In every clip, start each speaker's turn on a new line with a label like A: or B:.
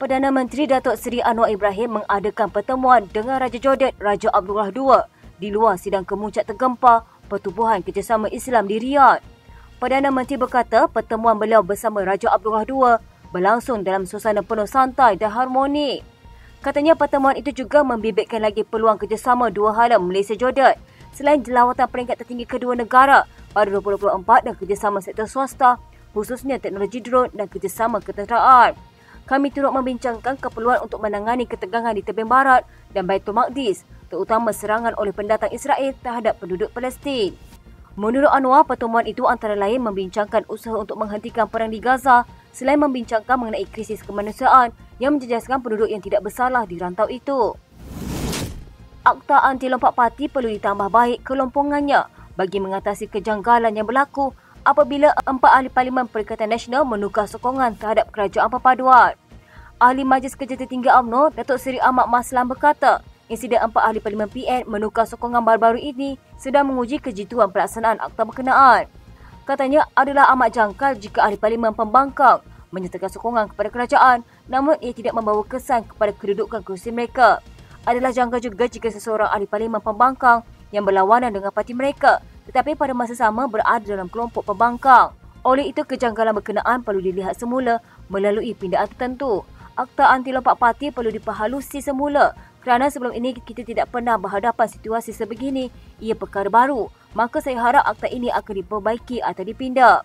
A: Perdana Menteri Datuk Seri Anwar Ibrahim mengadakan pertemuan dengan Raja Jordan Raja Abdullah II di luar sidang kemuncak tergempar Pertubuhan Kerjasama Islam di Riyadh. Perdana Menteri berkata pertemuan beliau bersama Raja Abdullah II berlangsung dalam suasana penuh santai dan harmonik. Katanya pertemuan itu juga membibitkan lagi peluang kerjasama dua hala Malaysia-Jordan selain lawatan peringkat tertinggi kedua negara pada 2024 dan kerjasama sektor swasta, khususnya teknologi drone dan kerjasama ketenteraan. Kami turut membincangkan keperluan untuk menangani ketegangan di tebing barat dan Baitul Maqdis, terutama serangan oleh pendatang Israel terhadap penduduk Palestin. Menurut Anwar, pertemuan itu antara lain membincangkan usaha untuk menghentikan perang di Gaza selain membincangkan mengenai krisis kemanusiaan yang menjejaskan penduduk yang tidak bersalah di rantau itu. Akta Anti Lompat Parti perlu ditambah baik kelompongannya bagi mengatasi kejanggalan yang berlaku apabila 4 ahli Parlimen Perikatan Nasional menukar sokongan terhadap kerajaan perpaduan. Ahli Majlis Kerja Tertinggi UMNO, Datuk Seri Ahmad Maslan berkata, insiden 4 ahli Parlimen PN menukar sokongan baru-baru ini sedang menguji kejituan pelaksanaan akta berkenaan. Katanya adalah amat jangkal jika ahli Parlimen pembangkang menyertakan sokongan kepada kerajaan namun ia tidak membawa kesan kepada kedudukan kerusi mereka. Adalah janggal juga jika seseorang ahli Parlimen pembangkang yang berlawanan dengan parti mereka tetapi pada masa sama berada dalam kelompok pembangkang. Oleh itu, kejanggalan berkenaan perlu dilihat semula melalui pindaan tertentu. Akta Anti Lompat Parti perlu diperhalusi semula kerana sebelum ini kita tidak pernah berhadapan situasi sebegini. Ia perkara baru. Maka saya harap akta ini akan diperbaiki atau dipindah.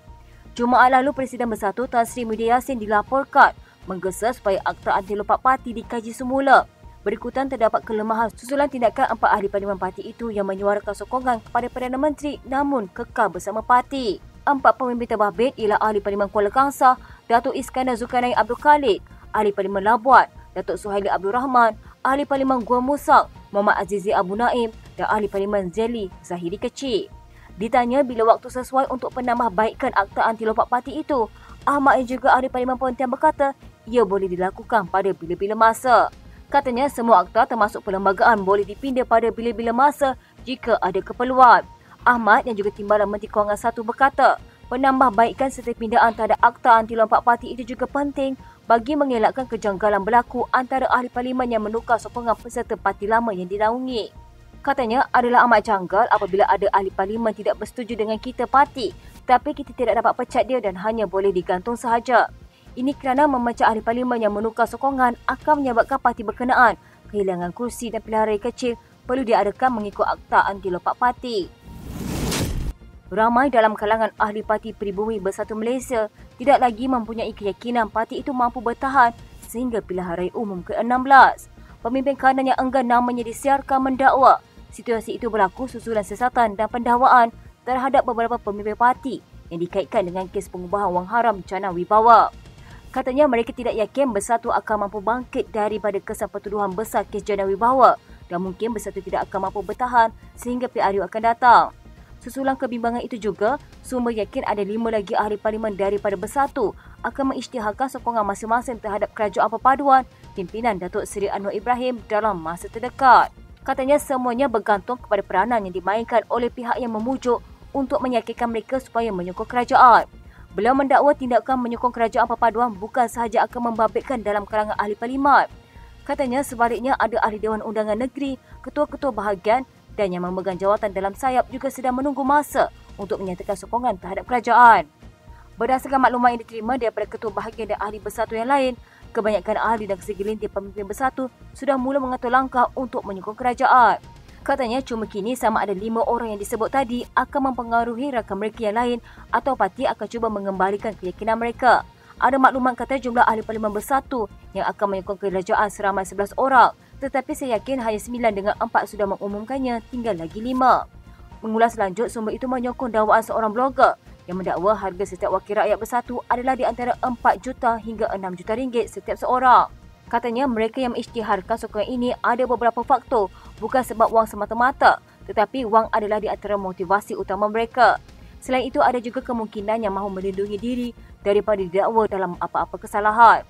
A: Jumaat lalu, Presiden Bersatu Tan Sri Muhyiddin Yassin dilaporkan menggesa supaya Akta Anti Lompat Parti dikaji semula. Berikutan terdapat kelemahan susulan tindakan 4 ahli Parlimen parti itu yang menyuarakan sokongan kepada Perdana Menteri namun kekal bersama parti. 4 pemimpin terbabit ialah ahli Parlimen Kuala Kangsar, Datuk Iskandar Zulkarnain Abdul Khalik, ahli Parlimen Labuan, Datuk Suhaili Abdul Rahman, ahli Parlimen Gua Musang, Muhammad Azizi Abu Naim dan ahli Parlimen Zeli Zahiri Kecil. Ditanya bila waktu sesuai untuk penambahbaikan Akta Anti Lompat Parti itu, Ahmad yang juga ahli Parlimen Pontian berkata ia boleh dilakukan pada bila-bila masa. Katanya semua akta termasuk perlembagaan boleh dipindah pada bila-bila masa jika ada keperluan. Ahmad yang juga Timbalan Menteri Kewangan 1 berkata, penambahbaikan serta pindaan terhadap Akta Anti Lompat Parti itu juga penting bagi mengelakkan kejanggalan berlaku antara ahli Parlimen yang menukar sokongan peserta parti lama yang dinaungi. Katanya adalah amat janggal apabila ada ahli Parlimen tidak bersetuju dengan kita parti, tapi kita tidak dapat pecat dia dan hanya boleh digantung sahaja. Ini kerana memecah ahli Parlimen yang menukar sokongan akan menyebabkan parti berkenaan kehilangan kursi dan pilihan raya kecil perlu diadakan mengikut Akta Anti Lompat Parti. Ramai dalam kalangan ahli Parti Peribumi Bersatu Malaysia tidak lagi mempunyai keyakinan parti itu mampu bertahan sehingga pilihan raya umum ke-16. Pemimpin kanan yang enggan namanya disiarkan mendakwa situasi itu berlaku susulan siasatan dan pendakwaan terhadap beberapa pemimpin parti yang dikaitkan dengan kes pengubahan wang haram Jana Wibawa. Katanya mereka tidak yakin Bersatu akan mampu bangkit daripada kesan pertuduhan besar kes Jana Wibawa dan mungkin Bersatu tidak akan mampu bertahan sehingga PRU akan datang. Susulan kebimbangan itu juga, sumber yakin ada 5 lagi ahli Parlimen daripada Bersatu akan mengisytiharkan sokongan masing-masing terhadap kerajaan perpaduan pimpinan Datuk Seri Anwar Ibrahim dalam masa terdekat. Katanya semuanya bergantung kepada peranan yang dimainkan oleh pihak yang memujuk untuk meyakinkan mereka supaya menyokong kerajaan. Beliau mendakwa tindakan menyokong kerajaan perpaduan bukan sahaja akan membabitkan dalam kalangan ahli Parlimen. Katanya sebaliknya ada ahli Dewan Undangan Negeri, ketua-ketua bahagian dan yang memegang jawatan dalam sayap juga sedang menunggu masa untuk menyatakan sokongan terhadap kerajaan. Berdasarkan maklumat yang diterima daripada ketua bahagian dan ahli Bersatu yang lain, kebanyakan ahli dan segelintir pemimpin Bersatu sudah mula mengatur langkah untuk menyokong kerajaan. Katanya cuma kini sama ada 5 orang yang disebut tadi akan mempengaruhi rakan mereka yang lain atau parti akan cuba mengembalikan keyakinan mereka. Ada maklumat kata jumlah ahli Parlimen Bersatu yang akan menyokong kerajaan seramai 11 orang. Tetapi saya yakin hanya 9 dengan 4 sudah mengumumkannya, tinggal lagi 5. Mengulas lanjut, sumber itu menyokong dakwaan seorang blogger yang mendakwa harga setiap wakil rakyat Bersatu adalah di antara 4 juta hingga 6 juta ringgit setiap seorang. Katanya mereka yang mengisytiharkan sokongan ini ada beberapa faktor, bukan sebab wang semata-mata, tetapi wang adalah di antara motivasi utama mereka. Selain itu ada juga kemungkinan yang mahu melindungi diri daripada didakwa dalam apa-apa kesalahan.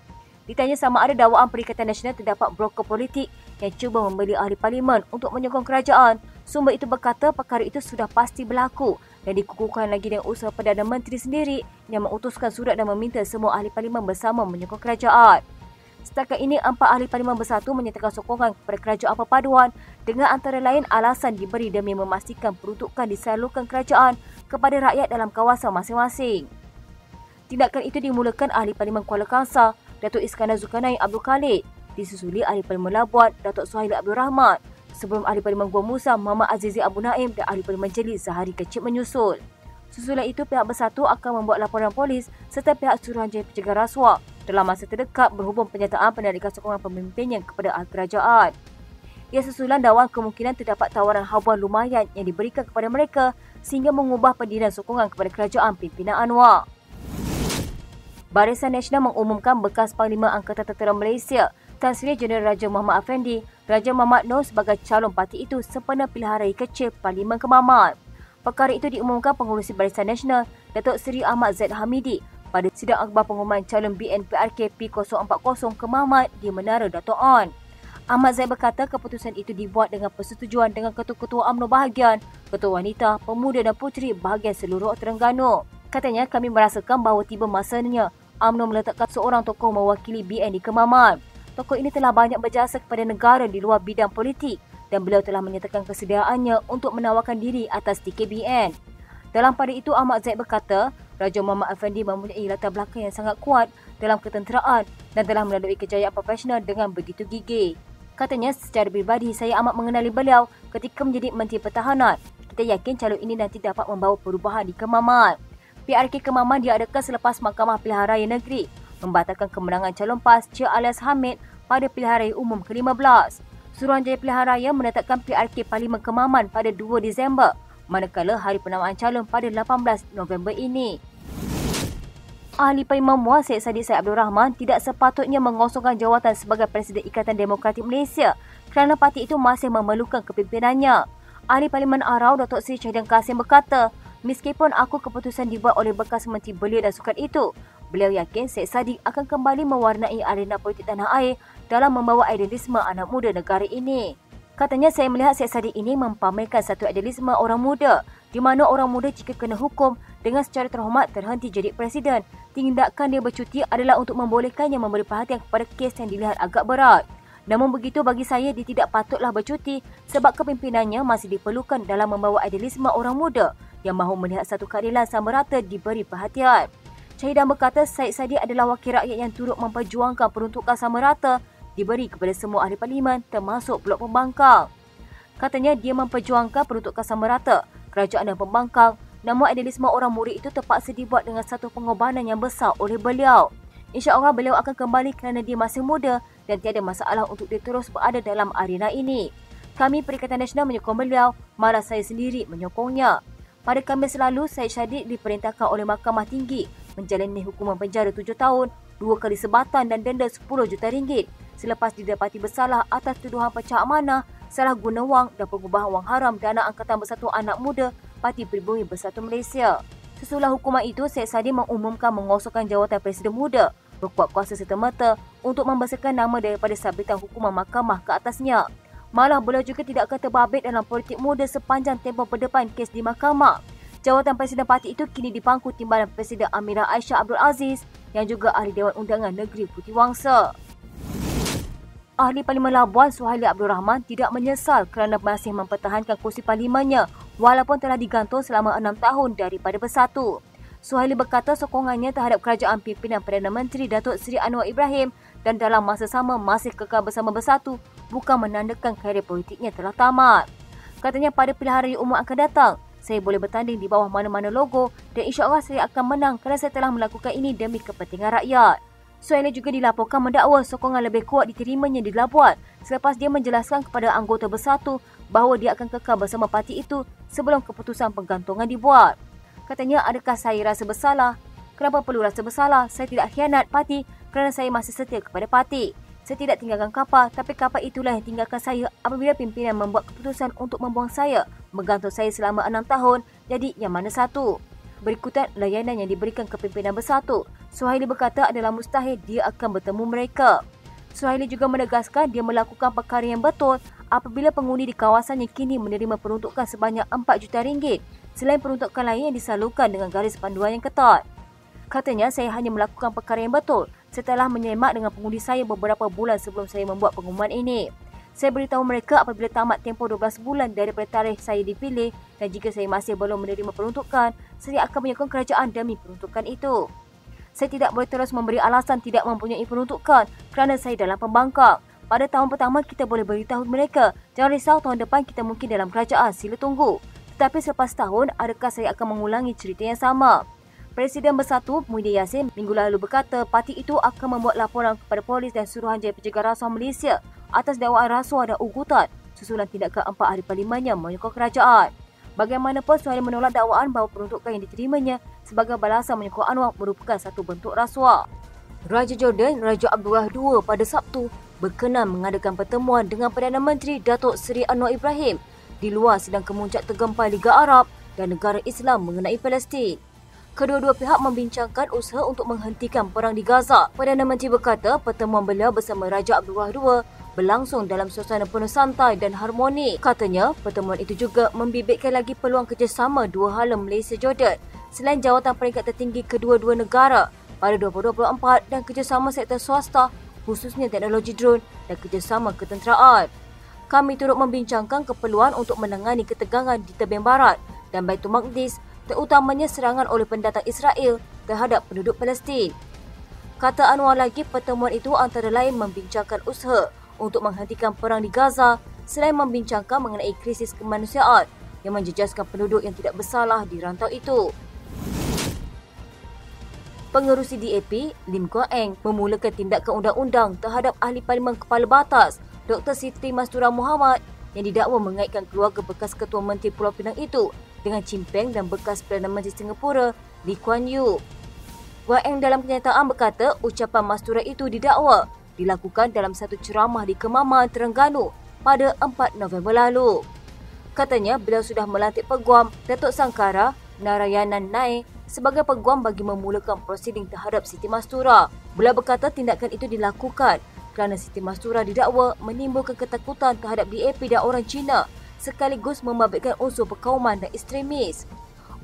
A: Ditanya sama ada dakwaan Perikatan Nasional terdapat broker politik yang cuba membeli ahli Parlimen untuk menyokong kerajaan, sumber itu berkata perkara itu sudah pasti berlaku dan dikukuhkan lagi dengan usaha Perdana Menteri sendiri yang mengutuskan surat dan meminta semua ahli Parlimen bersama menyokong kerajaan. Setakat ini, 4 ahli Parlimen Bersatu menyatakan sokongan kepada kerajaan perpaduan dengan antara lain alasan diberi demi memastikan peruntukan disalurkan kerajaan kepada rakyat dalam kawasan masing-masing. Tindakan itu dimulakan ahli Parlimen Kuala Kangsar, Datuk Iskandar Zulkarnain Abdul Khalid, disusuli ahli Parlimen Labuan, Datuk Suhaili Abdul Rahman, sebelum ahli Parlimen Gua Musa, Muhammad Azizi Abu Naim dan ahli Parlimen Jeli Zahari Kecil menyusul. Susulan itu, pihak Bersatu akan membuat laporan polis serta pihak Suruhanjaya Pencegah Rasuah dalam masa terdekat berhubung penyataan penarikan sokongan pemimpinnya kepada ahli kerajaan. Ia susulan dakwaan kemungkinan terdapat tawaran habuan lumayan yang diberikan kepada mereka sehingga mengubah pendirian sokongan kepada kerajaan pimpinan Anwar. Barisan Nasional mengumumkan bekas Panglima Angkatan Tentera Malaysia, Tan Sri Jeneral Raja Muhammad Afendi, Raja Muhammad Noor sebagai calon parti itu sempena pilihan raya kecil Parlimen Kemaman. Perkara itu diumumkan Pengerusi Barisan Nasional, Datuk Seri Ahmad Zaid Hamidi, pada sidang akhbar pengumuman calon BNPRK P040 Kemaman di Menara Dato' On. Ahmad Zaid berkata keputusan itu dibuat dengan persetujuan dengan ketua-ketua UMNO bahagian, ketua wanita, pemuda dan puteri bahagian seluruh Terengganu. Katanya, kami merasakan bahawa tiba masanya UMNO meletakkan seorang tokoh mewakili BN di Kemaman. Tokoh ini telah banyak berjasa kepada negara di luar bidang politik dan beliau telah menyatakan kesediaannya untuk menawarkan diri atas TKBN. Dalam pada itu, Ahmad Zaid berkata, Raja Muhammad Afendi mempunyai latar belakang yang sangat kuat dalam ketenteraan dan telah melalui kejayaan profesional dengan begitu gigih. Katanya, secara pribadi saya amat mengenali beliau ketika menjadi Menteri Pertahanan. Kita yakin calon ini nanti dapat membawa perubahan di Kemaman. PRK Kemaman diadakan selepas Mahkamah Pilihan Raya Negeri membatalkan kemenangan calon PAS Cik Alias Hamid pada pilihan raya umum ke-15. Suruhanjaya Pilihan Raya menetapkan PRK Parlimen Kemaman pada 2 Disember, manakala hari penamaan calon pada 18 November ini. Ahli Parlimen Muar Syed Saddiq Syed Abdul Rahman tidak sepatutnya mengosongkan jawatan sebagai Presiden Ikatan Demokratik Malaysia kerana parti itu masih memerlukan kepimpinannya. Ahli Parlimen Arau Datuk Seri Syahidan Kasim berkata, meskipun aku keputusan dibuat oleh bekas Menteri Belia dan Sukan itu, beliau yakin Syed Saddiq akan kembali mewarnai arena politik tanah air dalam membawa idealisme anak muda negara ini. Katanya, saya melihat Syed Saddiq ini mempamerkan satu idealisme orang muda, di mana orang muda jika kena hukum dengan secara terhormat terhenti jadi presiden, tindakan dia bercuti adalah untuk membolehkannya memberi perhatian kepada kes yang dilihat agak berat. Namun begitu, bagi saya dia tidak patutlah bercuti sebab kepimpinannya masih diperlukan dalam membawa idealisme orang muda yang mahu melihat satu keadilan sama rata diberi perhatian. Syahidan berkata Syed Saddiq adalah wakil rakyat yang turut memperjuangkan peruntukan sama rata diberi kepada semua ahli parlimen termasuk Blok Pembangkang. Katanya dia memperjuangkan peruntukan sama rata, kerajaan dan pembangkang, namun idealisme orang murid itu terpaksa dibuat dengan satu pengorbanan yang besar oleh beliau. InsyaAllah beliau akan kembali kerana dia masih muda dan tiada masalah untuk dia terus berada dalam arena ini. Kami Perikatan Nasional menyokong beliau, malah saya sendiri menyokongnya. Pada Khamis lalu, Syed Saddiq diperintahkan oleh Mahkamah Tinggi menjalani hukuman penjara 7 tahun, 2 kali sebatan dan denda 10 juta ringgit selepas didapati bersalah atas tuduhan pecah amanah, salah guna wang dan pengubahan wang haram dana Angkatan Bersatu Anak Muda Parti Pribumi Bersatu Malaysia. Sesudah hukuman itu, Syed Saddiq mengumumkan mengosongkan jawatan Presiden Muda berkuat kuasa serta-merta untuk membesarkan nama daripada sabitan hukuman mahkamah ke atasnya. Malah beliau juga tidak akan terbabit dalam politik muda sepanjang tempoh berdepan kes di mahkamah. Jawatan Presiden Parti itu kini dipangku Timbalan Presiden Amirah Aisyah Abdul Aziz yang juga Ahli Dewan Undangan Negeri Puteri Wangsa. Ahli Parlimen Labuan Suhaili Abdul Rahman tidak menyesal kerana masih mempertahankan kursi parlimennya walaupun telah digantung selama 6 tahun daripada Bersatu. Suhaili berkata sokongannya terhadap kerajaan pimpinan Perdana Menteri Datuk Seri Anwar Ibrahim dan dalam masa sama masih kekal bersama Bersatu bukan menandakan karier politiknya telah tamat. Katanya pada pilihan raya umum akan datang, saya boleh bertanding di bawah mana-mana logo dan insya-Allah saya akan menang kerana saya telah melakukan ini demi kepentingan rakyat. Suhaili juga dilaporkan mendakwa sokongan lebih kuat diterimanya di Labuan selepas dia menjelaskan kepada anggota Bersatu bahawa dia akan kekal bersama parti itu sebelum keputusan penggantungan dibuat. Katanya, adakah saya rasa bersalah? Kenapa perlu rasa bersalah? Saya tidak khianat parti kerana saya masih setia kepada parti. Saya tidak tinggalkan kapal, tapi kapal itulah yang tinggalkan saya apabila pimpinan membuat keputusan untuk membuang saya, menggantung saya selama 6 tahun, jadi yang mana satu? Berikutan layanan yang diberikan ke pimpinan Bersatu, Suhaili berkata adalah mustahil dia akan bertemu mereka. Suhaili juga menegaskan dia melakukan perkara yang betul apabila pengundi di kawasannya kini menerima peruntukan sebanyak 4 juta ringgit selain peruntukan lain yang disalurkan dengan garis panduan yang ketat. Katanya, saya hanya melakukan perkara yang betul setelah menyemak dengan pengundi saya beberapa bulan sebelum saya membuat pengumuman ini. Saya beritahu mereka apabila tamat tempoh 12 bulan daripada tarikh saya dipilih dan jika saya masih belum menerima peruntukan, saya akan menyokong kerajaan demi peruntukan itu. Saya tidak boleh terus memberi alasan tidak mempunyai peruntukan kerana saya dalam pembangkang. Pada tahun pertama, kita boleh beritahu mereka, jangan risau tahun depan kita mungkin dalam kerajaan, sila tunggu. Tetapi selepas tahun, adakah saya akan mengulangi cerita yang sama? Presiden Bersatu Muhyiddin Yassin minggu lalu berkata parti itu akan membuat laporan kepada Polis dan Suruhanjaya Pencegahan Rasuah Malaysia atas dakwaan rasuah dan ugutan susulan tindakan 4 ahli parlimennya menyokong kerajaan. Bagaimanapun, Suhaili menolak dakwaan bahawa peruntukan yang diterimanya sebagai balasan menyokong Anwar merupakan satu bentuk rasuah. Raja Jordan Raja Abdullah II pada Sabtu berkenan mengadakan pertemuan dengan Perdana Menteri Datuk Seri Anwar Ibrahim di luar sidang kemuncak tergempar Liga Arab dan negara Islam mengenai Palestin. Kedua-dua pihak membincangkan usaha untuk menghentikan perang di Gaza. Perdana Menteri berkata pertemuan beliau bersama Raja Abdullah II berlangsung dalam suasana penuh santai dan harmoni. Katanya, pertemuan itu juga membibitkan lagi peluang kerjasama dua hala Malaysia-Jordan selain jawatan peringkat tertinggi kedua-dua negara pada 2024 dan kerjasama sektor swasta khususnya teknologi drone dan kerjasama ketenteraan. Kami turut membincangkan keperluan untuk menangani ketegangan di tebing barat dan Baitul Maqdis, terutamanya serangan oleh pendatang Israel terhadap penduduk Palestin. Kata Anwar lagi, pertemuan itu antara lain membincangkan usaha untuk menghentikan perang di Gaza selain membincangkan mengenai krisis kemanusiaan yang menjejaskan penduduk yang tidak bersalah di rantau itu. Pengerusi DAP, Lim Guan Eng, memulakan tindakan undang-undang terhadap Ahli Parlimen Kepala Batas, Dr. Siti Mastura Muhammad yang didakwa mengaitkan keluarga bekas Ketua Menteri Pulau Pinang itu dengan Chin Peng dan bekas Perdana Menteri Singapura, Lee Kuan Yew. Guan Eng dalam kenyataan berkata ucapan Mastura itu didakwa dilakukan dalam satu ceramah di Kemaman, Terengganu pada 4 November lalu. Katanya beliau sudah melantik Peguam Datuk Sangkara Narayanan Naik sebagai peguam bagi memulakan prosiding terhadap Siti Mastura. Beliau berkata tindakan itu dilakukan kerana Siti Mastura didakwa menimbulkan ketakutan terhadap DAP dan orang Cina sekaligus membabitkan unsur perkauman dan ekstremis.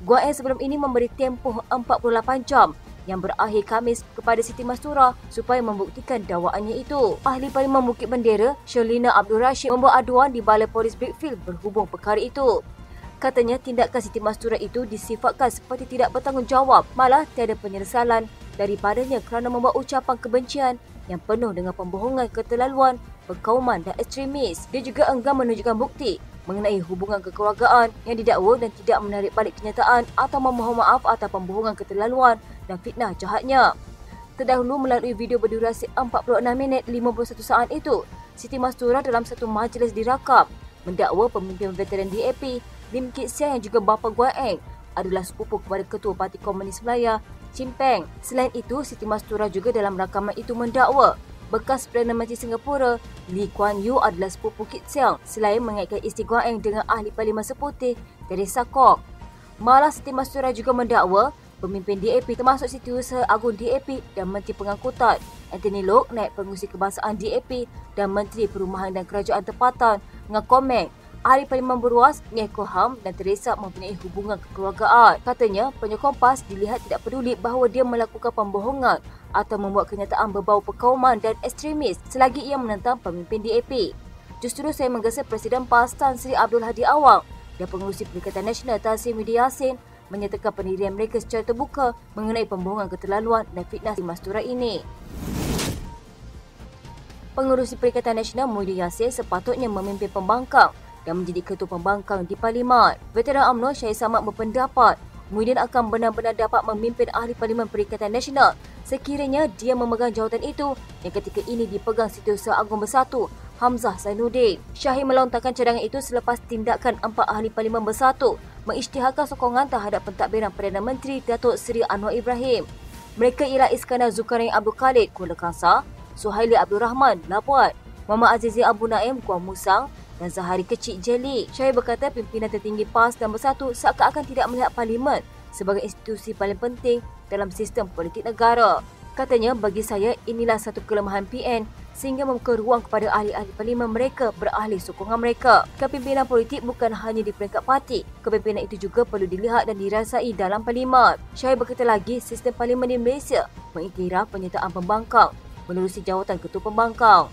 A: Guan Eng sebelum ini memberi tempoh 48 jam yang berakhir Khamis kepada Siti Mastura supaya membuktikan dakwaannya itu. Ahli Parlimen Bukit Bendera, Sherlina Abdul Rashid membuat aduan di Balai Polis Brickfield berhubung perkara itu. Katanya tindakan Siti Mastura itu disifatkan seperti tidak bertanggungjawab, malah tiada penyesalan daripadanya kerana membuat ucapan kebencian yang penuh dengan pembohongan, keterlaluan, perkauman dan ekstremis. Dia juga enggan menunjukkan bukti mengenai hubungan kekeluargaan yang didakwa dan tidak menarik balik kenyataan atau memohon maaf atas pembohongan, keterlaluan dan fitnah jahatnya. Terdahulu melalui video berdurasi 46 minit 51 saat itu, Siti Mastura dalam satu majlis dirakam mendakwa pemimpin veteran DAP Lim Kit Siang yang juga bapa Guan Eng adalah sepupu kepada Ketua Parti Komunis Malaya, Chin Peng. Selain itu, Siti Mastura juga dalam rakaman itu mendakwa bekas Perdana Menteri Singapura, Lee Kuan Yew adalah sepupu Kit Siang selain mengaitkan isteri Guan Eng dengan ahli Parlimen Seputih, Teresa Kok. Malah Siti Mastura juga mendakwa pemimpin DAP termasuk Setiausaha Agung DAP dan Menteri Pengangkutan, Anthony Loke, naib pengurusi kebangsaan DAP dan Menteri Perumahan dan Kerajaan Tempatan dengan komen Ahli Parlimen Beruas, Ngeko Ham dan Teresa mempunyai hubungan kekeluargaan. Katanya, penyokong PAS dilihat tidak peduli bahawa dia melakukan pembohongan atau membuat kenyataan berbau perkauman dan ekstremis selagi ia menentang pemimpin DAP. Justru saya menggesa Presiden PAS Tan Sri Abdul Hadi Awang dan Pengerusi Perikatan Nasional Tan Sri Muhyiddin Yassin menyatakan pendirian mereka secara terbuka mengenai pembohongan, keterlaluan dan fitnah Siti Mastura ini. Pengerusi Perikatan Nasional Muhyiddin Yassin sepatutnya memimpin pembangkang dan menjadi ketua pembangkang di Parlimen. Veteran UMNO Syahid Samad berpendapat Muhyiddin akan benar-benar dapat memimpin Ahli Parlimen Perikatan Nasional sekiranya dia memegang jawatan itu yang ketika ini dipegang Setiausaha Agung Bersatu Hamzah Zainuddin. Syahid melontarkan cadangan itu selepas tindakan 4 Ahli Parlimen Bersatu mengisytiharkan sokongan terhadap pentadbiran Perdana Menteri Datuk Seri Anwar Ibrahim. Mereka ialah Iskandar Zulkarnain Abdul Khalid, Kuala Kangsar, Suhaili Abdul Rahman, Labuan, Muhammad Azizi Abu Naim, Kuala Musang dan Zahari Kecik Jeli. Syahid berkata pimpinan tertinggi PAS dan Bersatu seakan-akan tidak melihat Parlimen sebagai institusi paling penting dalam sistem politik negara. Katanya, bagi saya inilah satu kelemahan PN sehingga membuka ruang kepada ahli-ahli parlimen mereka beralih sokongan mereka. Kepimpinan politik bukan hanya di peringkat parti, kepimpinan itu juga perlu dilihat dan dirasai dalam parlimen. Syahir berkata lagi, sistem parlimen di Malaysia mengiktiraf penyertaan pembangkang menerusi jawatan ketua pembangkang.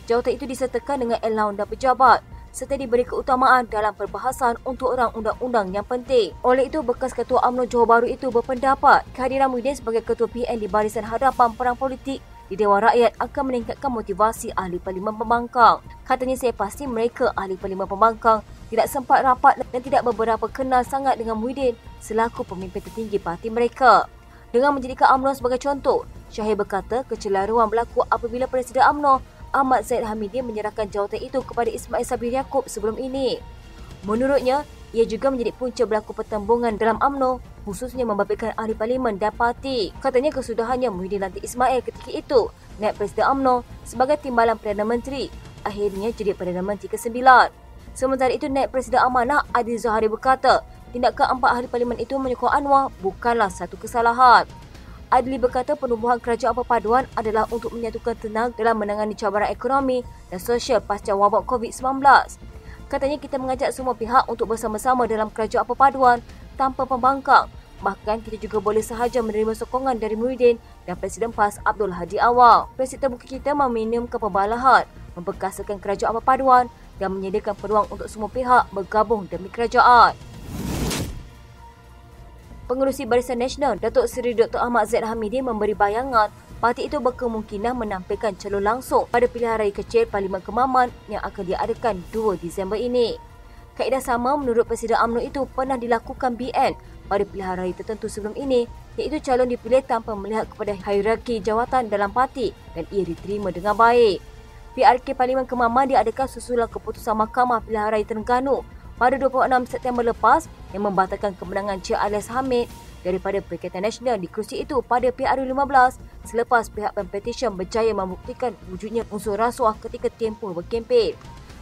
A: Jawatan itu disertakan dengan allowance dan pejabat serta diberi keutamaan dalam perbahasan untuk orang undang-undang yang penting. Oleh itu, bekas Ketua UMNO Johor Bahru itu berpendapat kehadiran Muhyiddin sebagai Ketua PN di barisan hadapan perang politik di Dewan Rakyat akan meningkatkan motivasi ahli parlimen pembangkang. Katanya, saya pasti mereka ahli parlimen pembangkang tidak sempat rapat dan tidak beberapa kenal sangat dengan Muhyiddin selaku pemimpin tertinggi parti mereka. Dengan menjadikan UMNO sebagai contoh, Syahir berkata kecelaruan berlaku apabila Presiden UMNO Ahmad Zahid Hamidi menyerahkan jawatan itu kepada Ismail Sabri Yaakob sebelum ini. Menurutnya, ia juga menjadi punca berlaku pertembungan dalam UMNO, khususnya membabitkan ahli parlimen dan parti. Katanya kesudahannya Muhyiddin lantik Ismail ketika itu, naib Presiden UMNO sebagai timbalan Perdana Menteri, akhirnya jadi Perdana Menteri ke-9. Sementara itu, naib Presiden Amanah Adil Zohari berkata, tindakan 4 ahli parlimen itu menyokong Anwar bukanlah satu kesalahan. Adli berkata penubuhan kerajaan perpaduan adalah untuk menyatukan tenaga dalam menangani cabaran ekonomi dan sosial pasca wabak COVID-19. Katanya, kita mengajak semua pihak untuk bersama-sama dalam kerajaan perpaduan tanpa pembangkang. Bahkan kita juga boleh sahaja menerima sokongan dari Muhyiddin dan Presiden PAS Abdul Hadi Awang. Presiden terbuka kita meminimkan pembalahan, memperkasakan kerajaan perpaduan dan menyediakan peluang untuk semua pihak bergabung demi kerajaan. Pengerusi Barisan Nasional Datuk Seri Dr. Ahmad Zahid Hamidi memberi bayangan parti itu berkemungkinan menampilkan calon langsung pada pilihan raya kecil Parlimen Kemaman yang akan diadakan 2 Disember ini. Kaedah sama menurut Presiden UMNO itu pernah dilakukan BN pada pilihan raya tertentu sebelum ini, iaitu calon dipilih tanpa melihat kepada hierarki jawatan dalam parti dan ia diterima dengan baik. PRK Parlimen Kemaman diadakan susulan keputusan Mahkamah Pilihan Raya Terengganu pada 26 September lepas yang membatalkan kemenangan Cik Alias Hamid daripada Perikatan Nasional di kerusi itu pada PRU15 selepas pihak pempetisyen berjaya membuktikan wujudnya unsur rasuah ketika tempoh berkempen.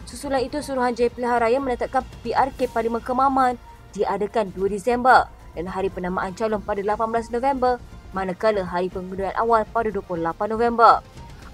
A: Susulan itu, Suruhanjaya Pilihan Raya menetapkan PRK Parlimen Kemaman diadakan 2 Disember dan hari penamaan calon pada 18 November, manakala hari pengundian awal pada 28 November.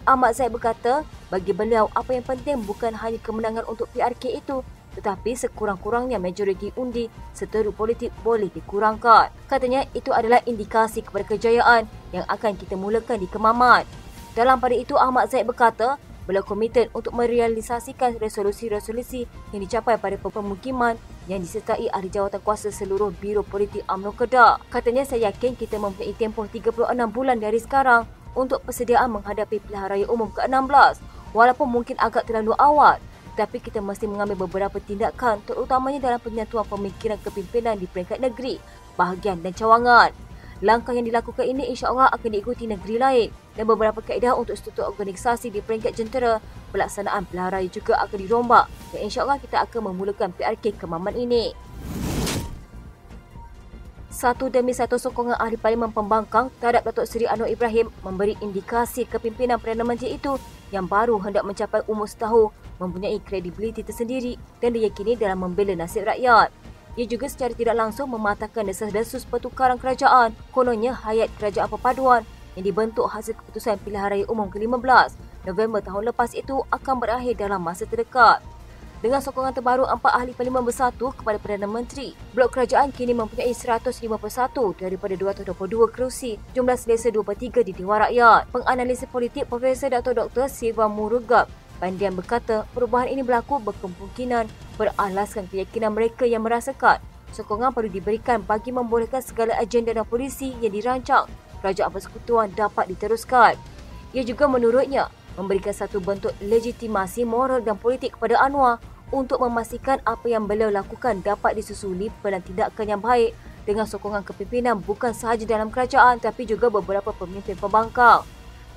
A: Ahmad Zahid berkata, bagi beliau apa yang penting bukan hanya kemenangan untuk PRK itu, tetapi sekurang-kurangnya majoriti undi seteru politik boleh dikurangkan. Katanya itu adalah indikasi kepada kejayaan yang akan kita mulakan di Kemaman. Dalam pada itu, Ahmad Zahid berkata beliau komited untuk merealisasikan resolusi-resolusi yang dicapai pada pemukiman yang disertai ahli jawatan kuasa seluruh Biro Politik UMNO Kedah. Katanya, saya yakin kita mempunyai tempoh 36 bulan dari sekarang untuk persediaan menghadapi pilihan raya umum ke-16. Walaupun mungkin agak terlalu awal, tapi kita mesti mengambil beberapa tindakan terutamanya dalam penyatuan pemikiran kepimpinan di peringkat negeri, bahagian dan cawangan. Langkah yang dilakukan ini insya-Allah akan diikuti negeri lain dan beberapa kaedah untuk struktur organisasi di peringkat jentera. Pelaksanaan pilihan raya juga akan dirombak dan insya-Allah kita akan memulakan PRK Kemaman ini. Satu demi satu sokongan ahli parlimen pembangkang terhadap Datuk Seri Anwar Ibrahim memberi indikasi kepimpinan Perdana Menteri itu yang baru hendak mencapai umur setahun mempunyai kredibiliti tersendiri dan diyakini dalam membela nasib rakyat. Ia juga secara tidak langsung mematahkan desas-desus pertukaran kerajaan. Kononnya Hayat Kerajaan Perpaduan yang dibentuk hasil keputusan pilihan raya umum ke-15 November tahun lepas itu akan berakhir dalam masa terdekat. Dengan sokongan terbaru 4 ahli parlimen bersatu kepada Perdana Menteri, blok kerajaan kini mempunyai 151 daripada 222 kerusi, jumlah selesa 2/3 di Dewan Rakyat. Penganalisis politik Profesor Dr. Silva Murugab Pandian berkata perubahan ini berlaku berkemungkinan beralaskan keyakinan mereka yang merasakan sokongan perlu diberikan bagi membolehkan segala agenda dan polisi yang dirancang kerajaan persekutuan dapat diteruskan. Ia juga menurutnya memberikan satu bentuk legitimasi moral dan politik kepada Anwar untuk memastikan apa yang beliau lakukan dapat disusuli pelan tindakan yang baik dengan sokongan kepimpinan bukan sahaja dalam kerajaan tapi juga beberapa pemimpin pembangkang.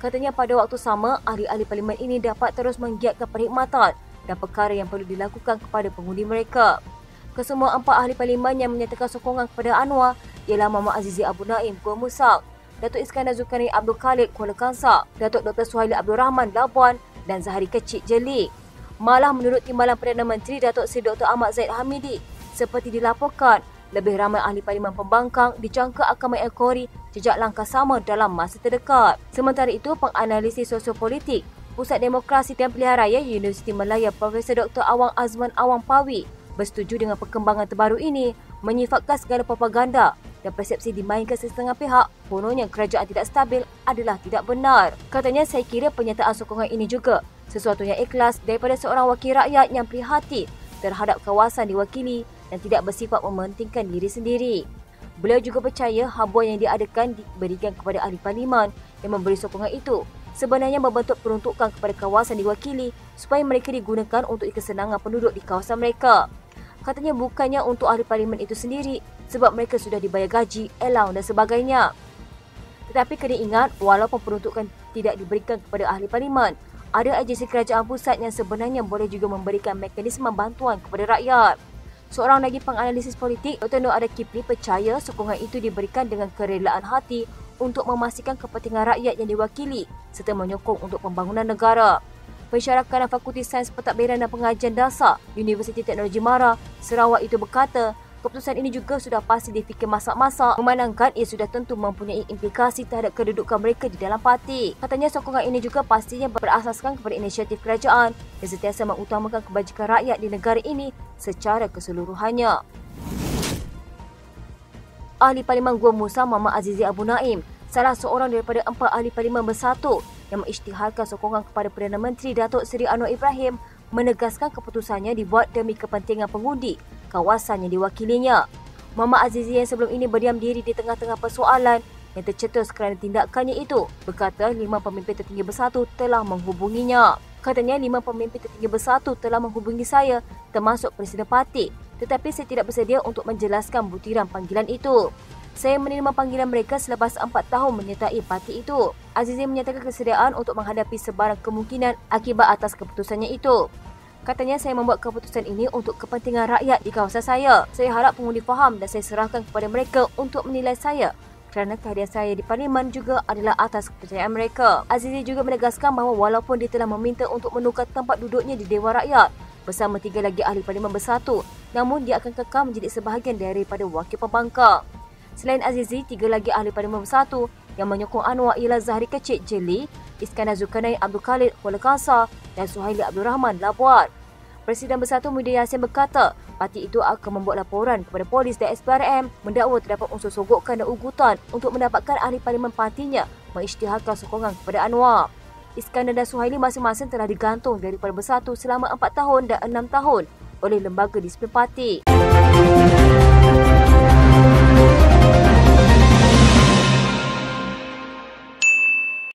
A: Katanya pada waktu sama, ahli-ahli parlimen ini dapat terus menggiatkan perkhidmatan dan perkara yang perlu dilakukan kepada pengundi mereka. Kesemua 4 ahli parlimen yang menyatakan sokongan kepada Anwar ialah Muhammad Azizi Abu Naim Kuala Musak, Datuk Iskandar Zulkarnain Abdul Khalid Kuala Kangsar, Datuk Dr. Suhaili Abdul Rahman Labuan dan Zahari Kecik Jelik. Malah menurut Timbalan Perdana Menteri Datuk Seri Dr. Ahmad Zahid Hamidi, seperti dilaporkan, lebih ramai ahli parlimen pembangkang dijangka akan mengekori jejak langkah sama dalam masa terdekat. Sementara itu, penganalisis sosiopolitik Pusat Demokrasi dan Pilihan Raya Universiti Malaya Profesor Dr. Awang Azman Awang Pawi bersetuju dengan perkembangan terbaru ini, menyifatkan segala propaganda dan persepsi dimainkan setengah pihak, kononnya kerajaan tidak stabil adalah tidak benar. Katanya, saya kira pernyataan sokongan ini juga sesuatu yang ikhlas daripada seorang wakil rakyat yang prihatin terhadap kawasan diwakili dan tidak bersifat mementingkan diri sendiri. Beliau juga percaya habuan yang diadakan diberikan kepada ahli parlimen yang memberi sokongan itu sebenarnya membentuk peruntukan kepada kawasan diwakili supaya mereka digunakan untuk kesenangan penduduk di kawasan mereka. Katanya bukannya untuk ahli parlimen itu sendiri sebab mereka sudah dibayar gaji, allowance dan sebagainya. Tetapi kena ingat, walaupun peruntukan tidak diberikan kepada ahli parlimen, ada agensi kerajaan pusat yang sebenarnya boleh juga memberikan mekanisme bantuan kepada rakyat. Seorang lagi penganalisis politik, Dr. Nur Ada Kipli percaya sokongan itu diberikan dengan kerelaan hati untuk memastikan kepentingan rakyat yang diwakili serta menyokong untuk pembangunan negara. Pensyarakan Fakulti Sains Pentadbiran dan Pengajian Dasar Universiti Teknologi Mara, Sarawak itu berkata, keputusan ini juga sudah pasti difikir masak-masak memandangkan ia sudah tentu mempunyai implikasi terhadap kedudukan mereka di dalam parti. Katanya sokongan ini juga pastinya berasaskan kepada inisiatif kerajaan yang sentiasa mengutamakan kebajikan rakyat di negara ini secara keseluruhannya. Ahli Parlimen Gua Musa Muhammad Azizi Abu Naim, salah seorang daripada 4 ahli parlimen bersatu yang mengisytiharkan sokongan kepada Perdana Menteri Datuk Seri Anwar Ibrahim, menegaskan keputusannya dibuat demi kepentingan pengundi kawasan yang diwakilinya. Muhammad Azizi yang sebelum ini berdiam diri di tengah-tengah persoalan yang tercetus kerana tindakannya itu, berkata 5 pemimpin tertinggi bersatu telah menghubunginya. Katanya 5 pemimpin tertinggi bersatu telah menghubungi saya termasuk Presiden Parti, tetapi saya tidak bersedia untuk menjelaskan butiran panggilan itu. Saya menerima panggilan mereka selepas 4 tahun menyertai parti itu. Azizi menyatakan kesediaan untuk menghadapi sebarang kemungkinan akibat atas keputusannya itu. Katanya, saya membuat keputusan ini untuk kepentingan rakyat di kawasan saya. Saya harap pengundi faham dan saya serahkan kepada mereka untuk menilai saya kerana kehadiran saya di parlimen juga adalah atas kepercayaan mereka. Azizi juga menegaskan bahawa walaupun dia telah meminta untuk menukar tempat duduknya di Dewan Rakyat bersama 3 lagi ahli parlimen bersatu, namun dia akan kekal menjadi sebahagian daripada wakil pembangkang. Selain Azizi, 3 lagi ahli parlimen bersatu yang menyokong Anwar ialah Zahri Kecik Jeli, Iskandar Zulkarnain Abdul Khalid Kuala Kangsar dan Suhaili Abdul Rahman Labuat. Presiden Bersatu Muhyiddin Yassin berkata, parti itu akan membuat laporan kepada polis dan SPRM mendakwa terdapat unsur sogokan dan ugutan untuk mendapatkan ahli parlimen partinya mengisytiharkan sokongan kepada Anwar. Iskandar dan Suhaili masing-masing telah digantung daripada Bersatu selama 4 tahun dan 6 tahun oleh Lembaga Disiplin Parti.